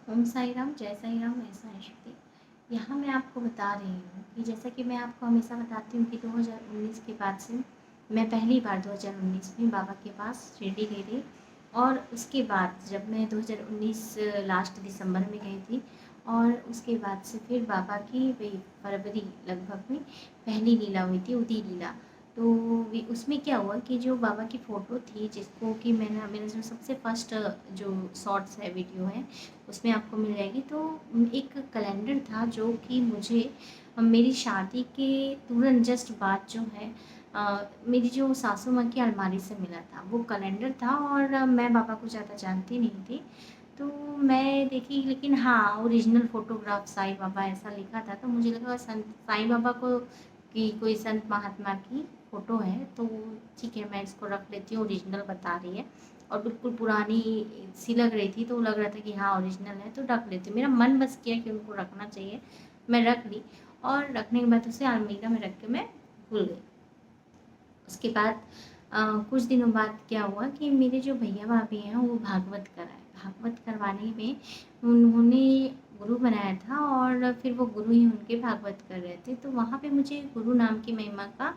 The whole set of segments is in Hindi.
ओम साई राम, जय साई राम, मैं साई शक्ति। यहाँ मैं आपको बता रही हूँ कि जैसा कि मैं आपको हमेशा बताती हूँ कि 2019 के बाद से मैं पहली बार 2019 में बाबा के पास शिरडी गई थी। और उसके बाद जब मैं 2019 लास्ट दिसंबर में गई थी, और उसके बाद से फिर बाबा की वही फरवरी लगभग में पहली लीला हुई थी, उदी लीला। तो उसमें क्या हुआ कि जो बाबा की फ़ोटो थी, जिसको कि मैंने मेरा जो सबसे फर्स्ट जो शॉर्ट्स है, वीडियो है, उसमें आपको मिल जाएगी। तो एक कैलेंडर था जो कि मुझे मेरी शादी के तुरंत जस्ट बाद जो है मेरी जो सासू माँ की अलमारी से मिला था वो कैलेंडर था। और मैं बाबा को ज़्यादा जानती नहीं थी, तो मैं देखी, लेकिन हाँ, ओरिजिनल फ़ोटोग्राफ साईं बाबा ऐसा लिखा था, तो मुझे लगा संत साईं बाबा को कि कोई संत महात्मा की फ़ोटो है, तो ठीक है, मैं इसको रख लेती हूँ, ओरिजिनल बता रही है। और बिल्कुल पुरानी सी लग रही थी, तो लग रहा था कि हाँ ओरिजिनल है, तो रख लेती हूँ। मेरा मन बस किया कि उनको रखना चाहिए, मैं रख ली। और रखने के बाद उसे अलमीरा में रख के मैं भूल गई। उसके बाद कुछ दिनों बाद क्या हुआ कि मेरे जो भैया भाभी हैं वो भागवत कराए। भागवत करवाने में उन्होंने गुरु बनाया था, और फिर वो गुरु ही उनके भागवत कर रहे थे। तो वहाँ पे मुझे गुरु नाम की महिमा का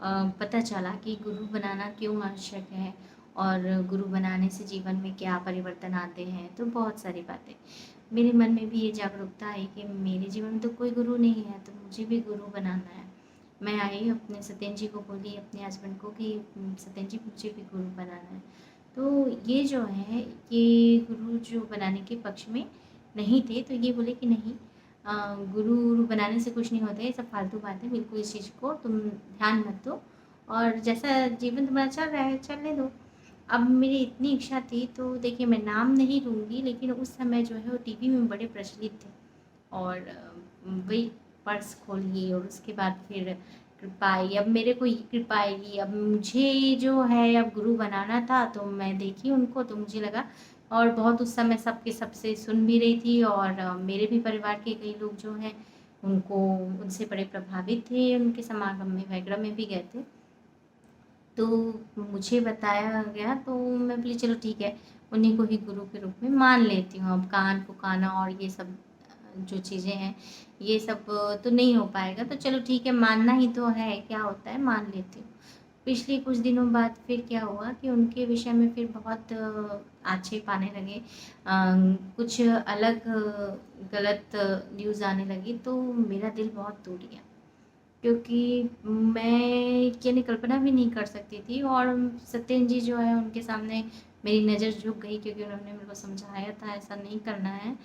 पता चला कि गुरु बनाना क्यों आवश्यक है, और गुरु बनाने से जीवन में क्या परिवर्तन आते हैं। तो बहुत सारी बातें मेरे मन में भी ये जागरूकता आई कि मेरे जीवन में तो कोई गुरु नहीं है, तो मुझे भी गुरु बनाना है। मैं आई अपने सत्येंद्र जी को बोली, अपने हस्बैंड को, कि सत्येंद्र जी मुझे भी गुरु बनाना है। तो ये जो है, ये गुरु जो बनाने के पक्ष में नहीं थे, तो ये बोले कि नहीं, गुरु बनाने से कुछ नहीं होता है, ये सब फालतू बात है, बिल्कुल इस चीज़ को तुम ध्यान मत दो, और जैसा जीवन तुम्हारा चल रहा है चलने दो। अब मेरी इतनी इच्छा थी, तो देखिए मैं नाम नहीं लूँगी, लेकिन उस समय जो है वो टीवी में बड़े प्रचलित थे। और वही पर्स खोलिए, और उसके बाद फिर कृपा आई। अब मेरे को ये कृपा आएगी, अब मुझे जो है अब गुरु बनाना था, तो मैं देखी उनको, तो मुझे लगा। और बहुत उस समय सबके सबसे सुन भी रही थी, और मेरे भी परिवार के कई लोग जो हैं उनको उनसे बड़े प्रभावित थे, उनके समागम में वगैरह में भी गए थे। तो मुझे बताया गया, तो मैं बोली चलो ठीक है, उन्हीं को ही गुरु के रूप में मान लेती हूँ। अब कान फुकाना और ये सब जो चीज़ें हैं, ये सब तो नहीं हो पाएगा, तो चलो ठीक है, मानना ही तो है, क्या होता है, मान लेती हूँ। पिछले कुछ दिनों बाद फिर क्या हुआ कि उनके विषय में फिर बहुत आक्षेप आने लगे, कुछ अलग गलत न्यूज़ आने लगी, तो मेरा दिल बहुत टूट गया। क्योंकि मैं यानी कल्पना भी नहीं कर सकती थी, और सत्येंद्र जी जो है उनके सामने मेरी नज़र झुक गई, क्योंकि उन्होंने मेरे को समझाया था ऐसा नहीं करना है,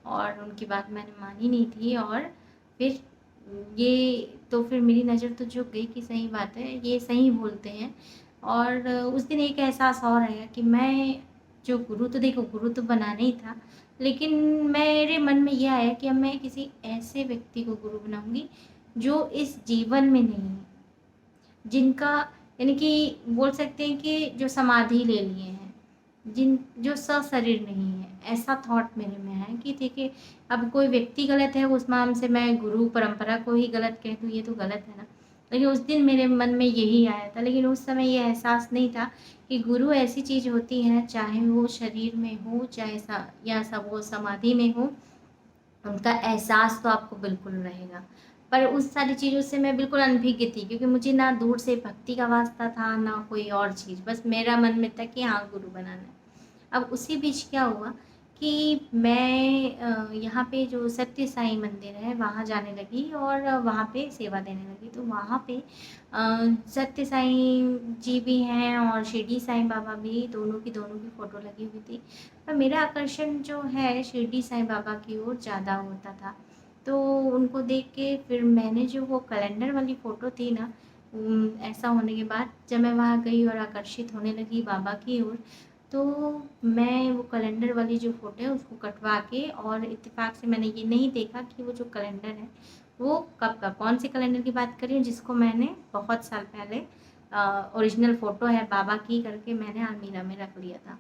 और उनकी बात मैंने मानी नहीं थी। और फिर ये तो फिर मेरी नज़र तो झुक गई कि सही बात है, ये सही बोलते हैं। और उस दिन एक एहसास और आया कि मैं जो गुरु, तो देखो गुरु तो बनाना ही था, लेकिन मेरे मन में ये आया कि अब मैं किसी ऐसे व्यक्ति को गुरु बनाऊंगी जो इस जीवन में नहीं है, जिनका यानी कि बोल सकते हैं कि जो समाधि ले लिए हैं, जिन जो सशरीर नहीं है, ऐसा थॉट मेरे में है कि देखिए, अब कोई व्यक्ति गलत है, उस नाम से मैं गुरु परंपरा को ही गलत कह दूँ, ये तो गलत है ना। लेकिन उस दिन मेरे मन में यही आया था, लेकिन उस समय ये एहसास नहीं था कि गुरु ऐसी चीज़ होती है, चाहे वो शरीर में हो, चाहे या सब वो समाधि में हो, उनका एहसास तो आपको बिल्कुल रहेगा। पर उस सारी चीज़ों से मैं बिल्कुल अनभिज्ञ थी, क्योंकि मुझे ना दूर से भक्ति का वास्ता था, ना कोई और चीज़, बस मेरा मन में था कि हाँ, गुरु बनाना है। अब उसी बीच क्या हुआ कि मैं यहाँ पे जो सत्य साईं मंदिर है वहाँ जाने लगी, और वहाँ पे सेवा देने लगी। तो वहाँ पे सत्य साईं जी भी हैं, और शिरडी साईं बाबा भी, दोनों की फ़ोटो लगी हुई थी। पर मेरा आकर्षण जो है शिरडी साईं बाबा की ओर ज़्यादा होता था। तो उनको देख के फिर मैंने जो वो कैलेंडर वाली फ़ोटो थी ना, ऐसा होने के बाद जब मैं वहाँ गई और आकर्षित होने लगी बाबा की ओर, तो मैं वो कैलेंडर वाली जो फ़ोटो है उसको कटवा के, और इत्तेफ़ाक से मैंने ये नहीं देखा कि वो जो कैलेंडर है वो कब का, कौन से कैलेंडर की बात कर रही हूँ, जिसको मैंने बहुत साल पहले ओरिजिनल फ़ोटो है बाबा की करके मैंने अलमीरा में रख लिया था।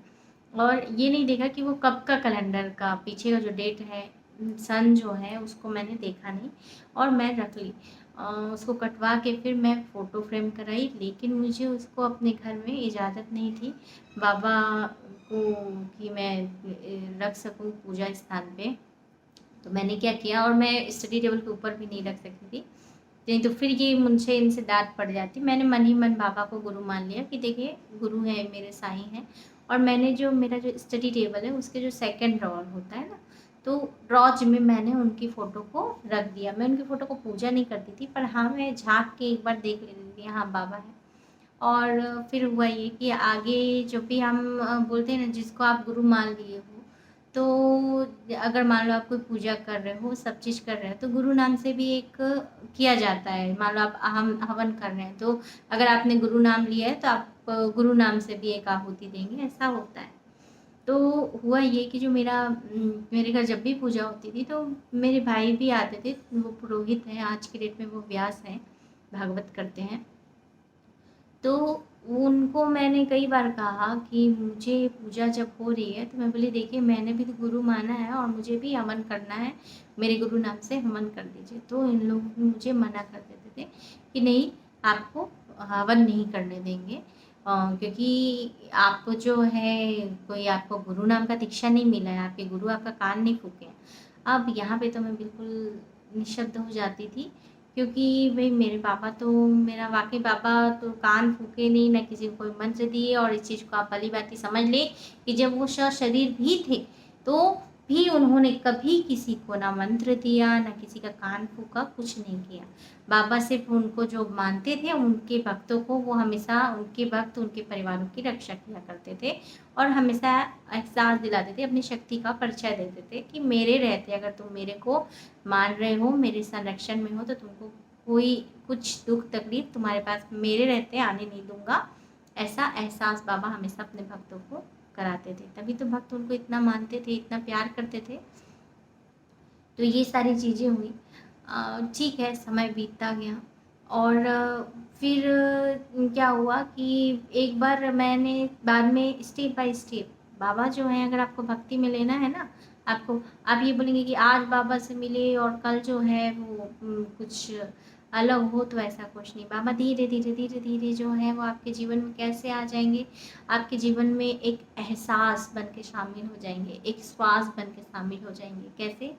और ये नहीं देखा कि वो कब का कैलेंडर का पीछे का जो डेट है, सन जो है, उसको मैंने देखा नहीं, और मैं रख ली। उसको कटवा के फिर मैं फ़ोटो फ्रेम कराई, लेकिन मुझे उसको अपने घर में इजाज़त नहीं थी बाबा को कि मैं रख सकूं पूजा स्थान पे। तो मैंने क्या किया, और मैं स्टडी टेबल के ऊपर भी नहीं रख सकती थी, नहीं तो फिर ये मुझसे इनसे डांट पड़ जाती। मैंने मन ही मन बाबा को गुरु मान लिया कि देखिए गुरु है, मेरे साईं हैं। और मैंने जो मेरा जो स्टडी टेबल है उसके जो सेकंड ड्रॉअर होता है ना, तो ड्रॉज में मैंने उनकी फ़ोटो को रख दिया। मैं उनकी फ़ोटो को पूजा नहीं करती थी, पर हाँ मैं झाँक के एक बार देख लेती थी, हाँ बाबा है। और फिर हुआ ये कि आगे जब भी हम बोलते हैं ना, जिसको आप गुरु मान लिए हो, तो अगर मान लो आप कोई पूजा कर रहे हो, सब चीज़ कर रहे हो, तो गुरु नाम से भी एक किया जाता है। मान लो आप हवन कर रहे हैं, तो अगर आपने गुरु नाम लिया है तो आप गुरु नाम से भी एक आहुति देंगे, ऐसा होता है। तो हुआ ये कि जो मेरे घर जब भी पूजा होती थी तो मेरे भाई भी आते थे, वो पुरोहित हैं, आज की डेट में वो व्यास हैं, भागवत करते हैं। तो उनको मैंने कई बार कहा कि मुझे पूजा जब हो रही है तो मैं बोली देखिए मैंने भी तो गुरु माना है और मुझे भी हवन करना है, मेरे गुरु नाम से हवन कर दीजिए। तो इन लोग मुझे मना कर देते थे कि नहीं, आपको हवन नहीं करने देंगे, क्योंकि आप जो है कोई आपको गुरु नाम का दीक्षा नहीं मिला है, आपके गुरु आपका कान नहीं फूके हैं। अब यहाँ पे तो मैं बिल्कुल निशब्द हो जाती थी, क्योंकि भई मेरे पापा तो, मेरा वाक़ई पापा तो कान फूके नहीं, ना किसी को कोई मंत्र दिए। और इस चीज़ को आप भली-भाँति समझ लें कि जब वो सशरीर भी थे, तो भी उन्होंने कभी किसी को ना मंत्र दिया, ना किसी का कान फूँका, कुछ नहीं किया। बाबा सिर्फ़ उनको जो मानते थे, उनके भक्तों को वो हमेशा, उनके भक्त, उनके परिवारों की रक्षा किया करते थे और हमेशा एहसास दिलाते थे, अपनी शक्ति का परिचय देते थे कि मेरे रहते अगर तुम मेरे को मान रहे हो, मेरे संरक्षण में हो, तो तुमको कोई कुछ दुख तकलीफ तुम्हारे पास मेरे रहते आने नहीं दूंगा। ऐसा एहसास बाबा हमेशा अपने भक्तों को कराते थे, तभी तो भक्त उनको इतना मानते थे, इतना प्यार करते थे। तो ये सारी चीज़ें हुई। ठीक है, समय बीतता गया और फिर क्या हुआ कि एक बार मैंने बाद में स्टेप बाय स्टेप, बाबा जो हैं, अगर आपको भक्ति में लेना है ना, आपको, आप ये बोलेंगे कि आज बाबा से मिले और कल जो है वो कुछ अलग हो, तो ऐसा कुछ नहीं। बाबा धीरे धीरे धीरे धीरे जो है वो आपके जीवन में कैसे आ जाएंगे, आपके जीवन में एक एहसास बन के शामिल हो जाएंगे, एक श्वास बन के शामिल हो जाएंगे। कैसे?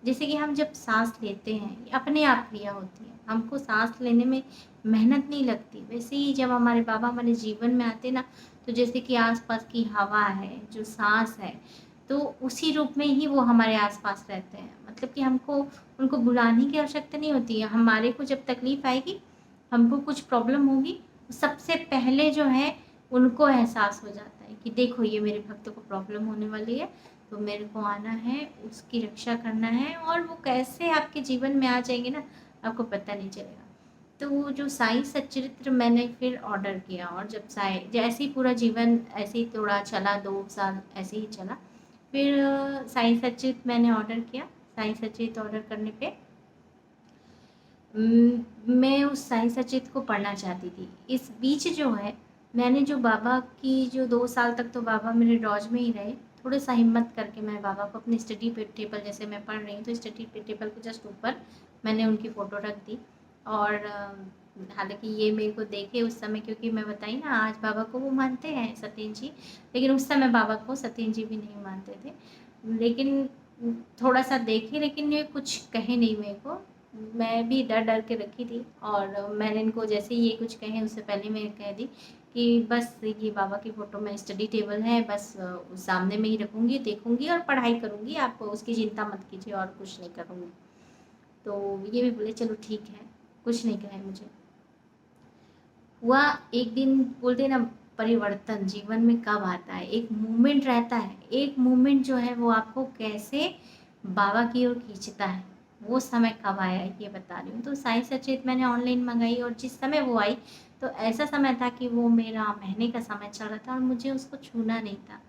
जैसे कि हम जब सांस लेते हैं, ये अपने आप क्रिया होती है, हमको सांस लेने में मेहनत नहीं लगती। वैसे ही जब हमारे बाबा हमारे जीवन में आते ना, तो जैसे कि आसपास की हवा है, जो सांस है, तो उसी रूप में ही वो हमारे आसपास रहते हैं। मतलब कि हमको उनको बुलाने की आवश्यकता नहीं होती है। हमारे को जब तकलीफ आएगी, हमको कुछ प्रॉब्लम होगी, सबसे पहले जो है उनको एहसास हो जाता है कि देखो ये मेरे भक्तों को प्रॉब्लम होने वाली है, तो मेरे को आना है, उसकी रक्षा करना है। और वो कैसे आपके जीवन में आ जाएंगे ना, आपको पता नहीं चलेगा। तो वो जो साईं सच्चरित्र मैंने फिर ऑर्डर किया, और जब जैसे ही पूरा जीवन ऐसे ही थोड़ा चला, 2 साल ऐसे ही चला, फिर साईं सच्चित मैंने ऑर्डर किया। साईं सच्चित ऑर्डर करने पे मैं उस साईं सच्चित को पढ़ना चाहती थी। इस बीच जो है, मैंने जो बाबा की, जो 2 साल तक तो बाबा मेरे लॉज में ही रहे, थोड़ा सा हिम्मत करके मैं बाबा को अपनी स्टडी पे टेबल, जैसे मैं पढ़ रही हूँ तो स्टडी पे टेबल के जस्ट ऊपर मैंने उनकी फ़ोटो रख दी। और हालांकि ये मेरे को देखे उस समय, क्योंकि मैं बताई ना आज बाबा को वो मानते हैं सत्येंद्र जी, लेकिन उस समय बाबा को सत्येंद्र जी भी नहीं मानते थे। लेकिन थोड़ा सा देखे, लेकिन ये कुछ कहे नहीं मेरे को। मैं भी डर डर के रखी थी, और मैंने इनको जैसे ही ये कुछ कहे उससे पहले मैं कह दी कि बस ये बाबा की फ़ोटो में स्टडी टेबल है, बस सामने में ही रखूँगी, देखूँगी और पढ़ाई करूँगी, आप उसकी चिंता मत कीजिए, और कुछ नहीं करूँगी। तो ये भी बोले चलो ठीक है, कुछ नहीं कहे मुझे। हुआ एक दिन, बोलते ना परिवर्तन जीवन में कब आता है, एक मूवमेंट रहता है, एक मूवमेंट जो है वो आपको कैसे बाबा की ओर खींचता है, वो समय कब आया ये बता रही हूँ। तो साईं सचेत मैंने ऑनलाइन मंगाई, और जिस समय वो आई तो ऐसा समय था कि वो मेरा महीने का समय चल रहा था और मुझे उसको छूना नहीं था।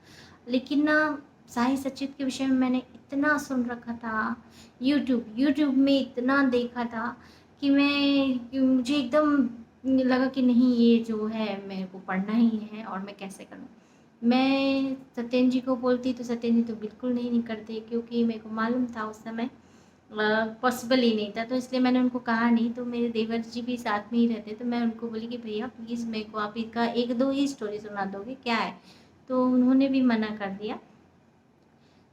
लेकिन ना, साईं सचेत के विषय में मैंने इतना सुन रखा था, यूट्यूब में इतना देखा था कि मुझे एकदम लगा कि नहीं, ये जो है मेरे को पढ़ना ही है, और मैं कैसे करूँ। मैं सत्येंद्र जी को बोलती तो सत्येंद्र जी तो बिल्कुल नहीं करते, क्योंकि मेरे को मालूम था उस समय पॉसिबल ही नहीं था, तो इसलिए मैंने उनको कहा नहीं। तो मेरे देवर जी भी साथ में ही रहते, तो मैं उनको बोली कि भैया प्लीज़ मेरे को आप इनका 1-2 ही स्टोरी सुना दोगे, क्या है? तो उन्होंने भी मना कर दिया।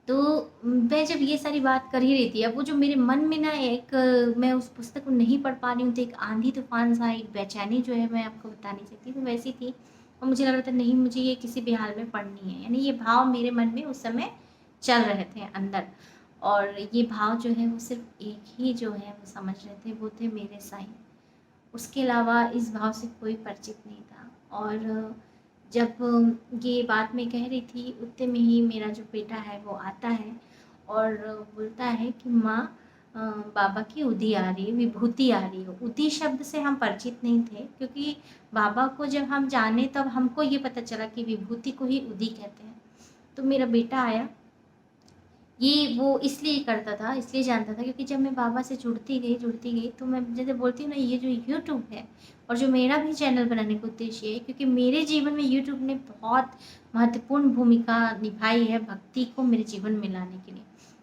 तो मैं जब ये सारी बात कर ही रही थी, अब वो जो मेरे मन में ना एक मैं उस पुस्तक को नहीं पढ़ पा रही हूँ, तो एक आंधी-तूफ़ान सा, एक बेचैनी जो है मैं आपको बता नहीं सकती, तो वैसी थी। और मुझे लग रहा था नहीं, मुझे ये किसी भी हाल में पढ़नी है। यानी ये भाव मेरे मन में उस समय चल रहे थे अंदर, और ये भाव जो है वो सिर्फ़ एक ही जो है वो समझ रहे थे, वो थे मेरे साईं। उसके अलावा इस भाव से कोई परिचित नहीं था। और जब ये बात मैं कह रही थी, उतने में ही मेरा जो बेटा है वो आता है और बोलता है कि माँ, बाबा की उदी आ रही है, विभूति आ रही है। उदी शब्द से हम परिचित नहीं थे, क्योंकि बाबा को जब हम जाने तब हमको ये पता चला कि विभूति को ही उदी कहते हैं। तो मेरा बेटा आया, ये वो इसलिए करता था, इसलिए जानता था, क्योंकि जब मैं बाबा से जुड़ती गई तो मैं जैसे बोलती हूँ ना, ये जो यूट्यूब है और जो मेरा भी चैनल बनाने का उद्देश्य है, क्योंकि मेरे जीवन में यूट्यूब ने बहुत महत्वपूर्ण भूमिका निभाई है भक्ति को मेरे जीवन में लाने के लिए।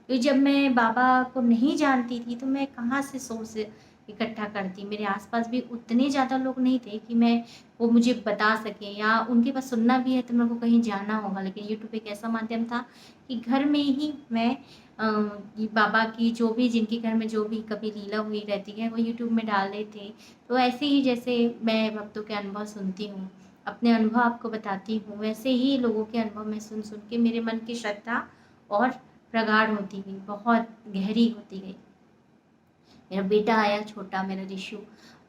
क्योंकि जब मैं बाबा को नहीं जानती थी, तो मैं कहाँ से सोर्स इकट्ठा करती। मेरे आसपास भी उतने ज़्यादा लोग नहीं थे कि मैं वो मुझे बता सकें, या उनके पास सुनना भी है तो मेरे को कहीं जाना होगा। लेकिन यूट्यूब एक ऐसा माध्यम था कि घर में ही मैं ये बाबा की जो भी, जिनके घर में जो भी कभी लीला हुई रहती है, वो यूट्यूब में डाल देते हैं। तो ऐसे ही जैसे मैं भक्तों के अनुभव सुनती हूँ, अपने अनुभव आपको बताती हूँ, वैसे ही लोगों के अनुभव मैं सुन सुन के मेरे मन की श्रद्धा और प्रगाढ़ होती गई, बहुत गहरी होती गई। मेरा बेटा आया छोटा, मेरा रिशु,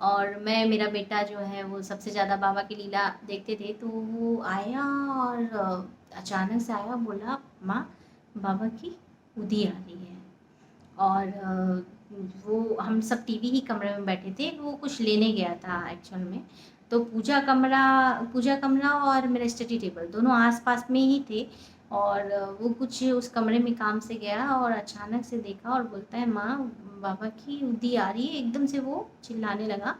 और मेरा बेटा जो है वो सबसे ज़्यादा बाबा की लीला देखते थे। तो वो आया और अचानक से आया, बोला माँ, बाबा की उदी आ रही है। और वो हम सब टीवी ही कमरे में बैठे थे, वो कुछ लेने गया था एक्चुअल में। तो पूजा कमरा और मेरा स्टडी टेबल दोनों आस-पास में ही थे। और वो कुछ उस कमरे में काम से गया और अचानक से देखा और बोलता है, माँ, बाबा की उदी आ रही है। एकदम से वो चिल्लाने लगा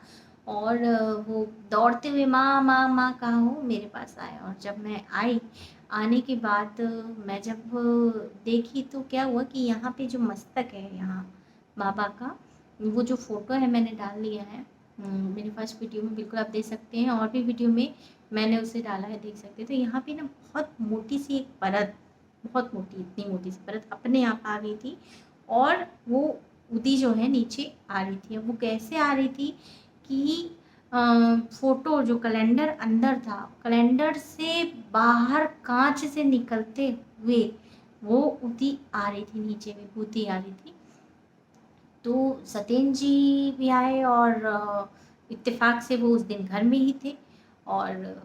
और वो दौड़ते हुए माँ, माँ, माँ कहाँ हो, मेरे पास आया। और जब मैं आई, आने के बाद मैं जब देखी तो क्या हुआ कि यहाँ पे जो मस्तक है यहाँ बाबा का, वो जो फ़ोटो है मैंने डाल लिया है। मेरे पास वीडियो में बिल्कुल आप देख सकते हैं, और भी वीडियो में मैंने उसे डाला है, देख सकते हैं। तो यहाँ पे ना बहुत मोटी सी एक परत, बहुत मोटी, इतनी मोटी सी परत अपने आप आ गई थी, और वो उदी जो है नीचे आ रही थी। अब वो कैसे आ रही थी कि फ़ोटो जो कैलेंडर अंदर था, कैलेंडर से बाहर काँच से निकलते हुए वो उदी आ रही थी, नीचे विभूति आ रही थी। तो सत्येंद्र जी भी आए और इत्तेफ़ाक से वो उस दिन घर में ही थे, और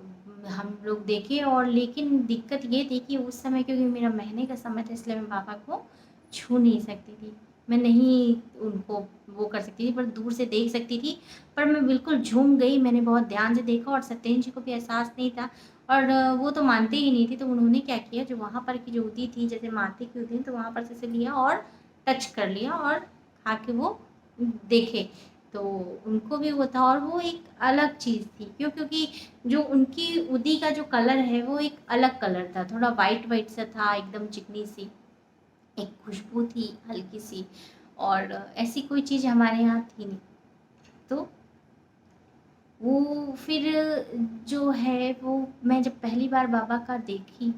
हम लोग देखे। और लेकिन दिक्कत ये थी कि उस समय, क्योंकि मेरा महीने का समय था, इसलिए मैं बाबा को छू नहीं सकती थी। मैं नहीं उनको वो कर सकती थी, पर दूर से देख सकती थी। पर मैं बिल्कुल झूम गई, मैंने बहुत ध्यान से देखा, और सत्येंद्र जी को भी एहसास नहीं था। और वो तो मानते ही नहीं थे। तो उन्होंने क्या किया, जो वहाँ पर की जो उदी थी, जैसे माथे की उदी, तो वहाँ पर से लिया और टच कर लिया और खा के वो देखे। तो उनको भी वो था, और वो एक अलग चीज़ थी, क्योंकि जो उनकी उदी का जो कलर है वो एक अलग कलर था, थोड़ा वाइट वाइट सा था, एकदम चिकनी सी, एक खुशबू थी हल्की सी, और ऐसी कोई चीज़ हमारे यहाँ थी नहीं। तो वो फिर जो है वो मैं जब पहली बार बाबा का देखी,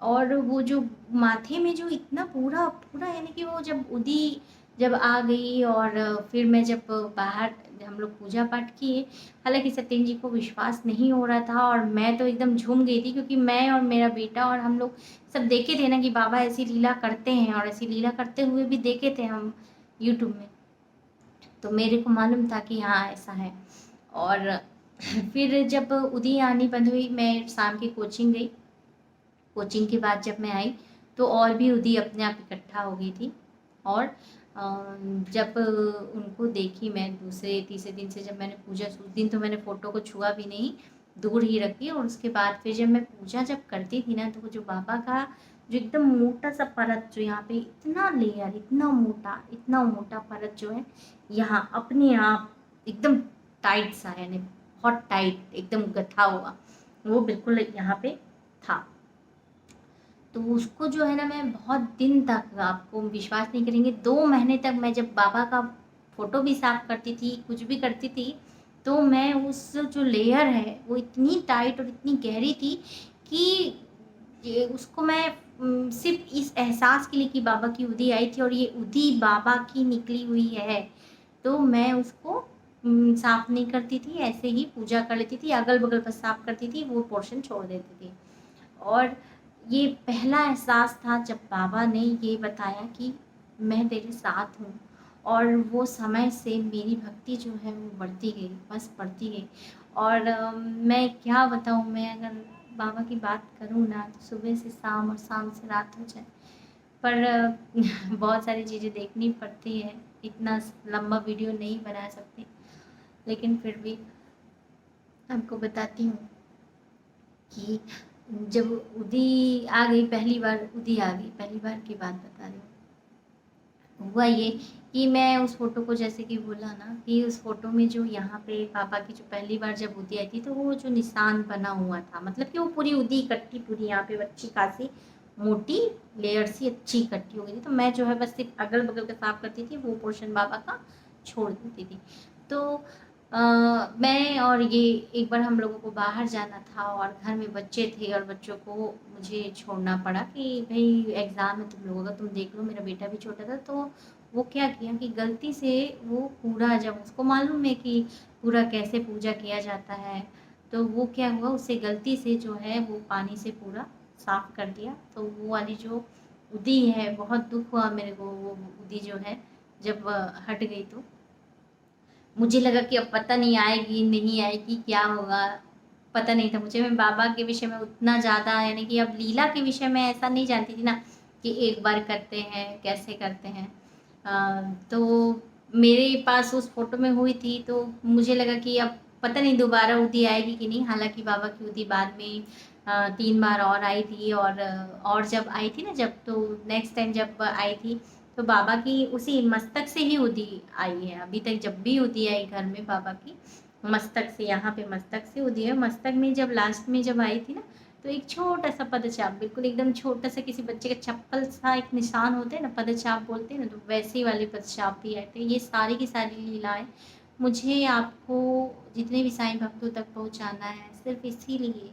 और वो जो माथे में जो इतना पूरा पूरा, यानी कि वो जब उदी जब आ गई, और फिर मैं जब बाहर, हम लोग पूजा पाठ किए। हालाँकि सत्येंद्र जी को विश्वास नहीं हो रहा था, और मैं तो एकदम झूम गई थी, क्योंकि मैं और मेरा बेटा और हम लोग सब देखे थे ना कि बाबा ऐसी लीला करते हैं, और ऐसी लीला करते हुए भी देखे थे हम यूट्यूब में। तो मेरे को मालूम था कि हाँ, ऐसा है। और फिर जब उदी आनी बंद हुई, मैं शाम की कोचिंग गई। कोचिंग के बाद जब मैं आई, तो और भी उदी अपने आप इकट्ठा हो गई थी। और जब उनको देखी मैं दूसरे तीसरे दिन से, जब मैंने पूजा, उस दिन तो मैंने फ़ोटो को छुआ भी नहीं, दूर ही रखी। और उसके बाद फिर जब मैं पूजा जब करती थी ना, तो वो जो बाबा का जो एकदम मोटा सा परत, जो यहाँ पे इतना लेयर, इतना मोटा परत जो है यहाँ अपने आप एकदम टाइट सा, यानी बहुत टाइट, एकदम गथा हुआ, वो बिल्कुल यहाँ पे था। तो उसको जो है ना मैं बहुत दिन तक, आपको विश्वास नहीं करेंगे, 2 महीने तक मैं जब बाबा का फ़ोटो भी साफ़ करती थी, कुछ भी करती थी, तो मैं उस जो लेयर है वो इतनी टाइट और इतनी गहरी थी कि ये उसको मैं सिर्फ़ इस एहसास के लिए कि बाबा की उदी आई थी और ये उदी बाबा की निकली हुई है, तो मैं उसको साफ़ नहीं करती थी, ऐसे ही पूजा कर लेती थी, अगल-बगल बस साफ़ करती थी, वो पोर्शन छोड़ देती थी। और ये पहला एहसास था जब बाबा ने ये बताया कि मैं तेरे साथ हूँ, और वो समय से मेरी भक्ति जो है वो बढ़ती गई, बस बढ़ती गई। और मैं क्या बताऊँ, मैं अगर बाबा की बात करूँ ना तो सुबह से शाम और शाम से रात हो जाए, पर बहुत सारी चीज़ें देखनी पड़ती है, इतना लंबा वीडियो नहीं बना सकती, लेकिन फिर भी आपको बताती हूँ कि जब उदी आ गई, पहली बार उदी आ गई, पहली बार की बात बता रही हूँ। हुआ ये कि मैं उस फ़ोटो को, जैसे कि बोला ना कि उस फ़ोटो में जो यहाँ पे पापा की जो पहली बार जब उदी आई थी, तो वो जो निशान बना हुआ था, मतलब कि वो पूरी उदी इकट्ठी, पूरी यहाँ पे अच्छी खासी मोटी लेयर सी अच्छी इकट्ठी हो गई थी। तो मैं जो है बस सिर्फ अगल बगल का साफ करती थी, वो पोर्शन बाबा का छोड़ देती थी। तो अ, मैं और ये एक बार हम लोगों को बाहर जाना था और घर में बच्चे थे और बच्चों को मुझे छोड़ना पड़ा कि भाई एग्ज़ाम है तुम लोगों का, तुम देख लो। मेरा बेटा भी छोटा था, तो वो क्या किया कि गलती से वो कूड़ा, जब उसको मालूम है कि पूरा कैसे पूजा किया जाता है, तो वो क्या हुआ, उससे गलती से जो है वो पानी से पूरा साफ़ कर दिया। तो वो वाली जो उदी है, बहुत दुःख हुआ मेरे को, वो उदी जो है जब हट गई, तो मुझे लगा कि अब पता नहीं आएगी, नहीं आएगी, क्या होगा, पता नहीं था मुझे। मैं बाबा के विषय में उतना ज़्यादा, यानी कि अब लीला के विषय में ऐसा नहीं जानती थी ना कि एक बार करते हैं, कैसे करते हैं। तो मेरे पास उस फ़ोटो में हुई थी, तो मुझे लगा कि अब पता नहीं दोबारा उदी आएगी कि नहीं। हालाँकि बाबा की उदी बाद में 3 बार और आई थी, और जब आई थी ना, जब तो नेक्स्ट टाइम जब आई थी, तो बाबा की उसी मस्तक से ही उदी आई है। अभी तक जब भी उदी आई घर में बाबा की, मस्तक से, यहाँ पे मस्तक से उदी है। मस्तक में जब लास्ट में जब आई थी ना, तो एक छोटा-सा पदचाप, बिल्कुल एकदम छोटा-सा, किसी बच्चे का चप्पल सा एक निशान होते हैं ना, पदचाप बोलते हैं ना, तो वैसे ही वाले पदचाप भी आए थे। ये सारी की सारी लीलाएँ मुझे आपको, जितने भी साईं भक्तों तक पहुँचाना है, सिर्फ़ इसीलिए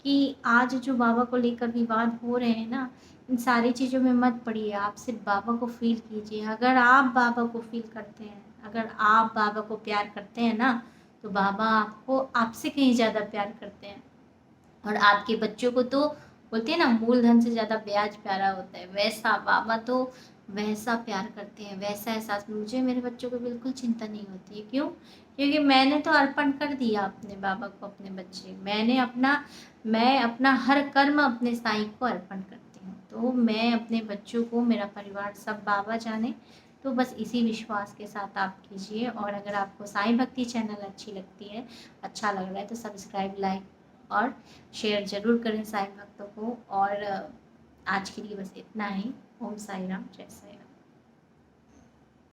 कि आज जो बाबा को लेकर विवाद हो रहे हैं ना, इन सारी चीज़ों में मत पड़िए। आप सिर्फ़ बाबा को फ़ील कीजिए। अगर आप बाबा को फ़ील करते हैं, अगर आप बाबा को प्यार करते हैं ना, तो बाबा आपको आपसे कहीं ज़्यादा प्यार करते हैं। और आपके बच्चों को तो बोलते हैं ना, मूलधन से ज़्यादा ब्याज प्यारा होता है, वैसा बाबा तो वैसा प्यार करते हैं, वैसा एहसास मुझे मेरे बच्चों को बिल्कुल चिंता नहीं होती है। क्यों? क्योंकि मैंने तो अर्पण कर दिया अपने बाबा को अपने बच्चे। मैं अपना हर कर्म अपने साईं को अर्पण करती हूँ। तो मैं अपने बच्चों को, मेरा परिवार सब बाबा जाने, तो बस इसी विश्वास के साथ आप कीजिए। और अगर आपको साईं भक्ति चैनल अच्छी लगती है, अच्छा लग रहा है, तो सब्सक्राइब, लाइक और शेयर ज़रूर करें साईं भक्तों को। और आज के लिए बस इतना ही। ओम साई राम, जय साई राम।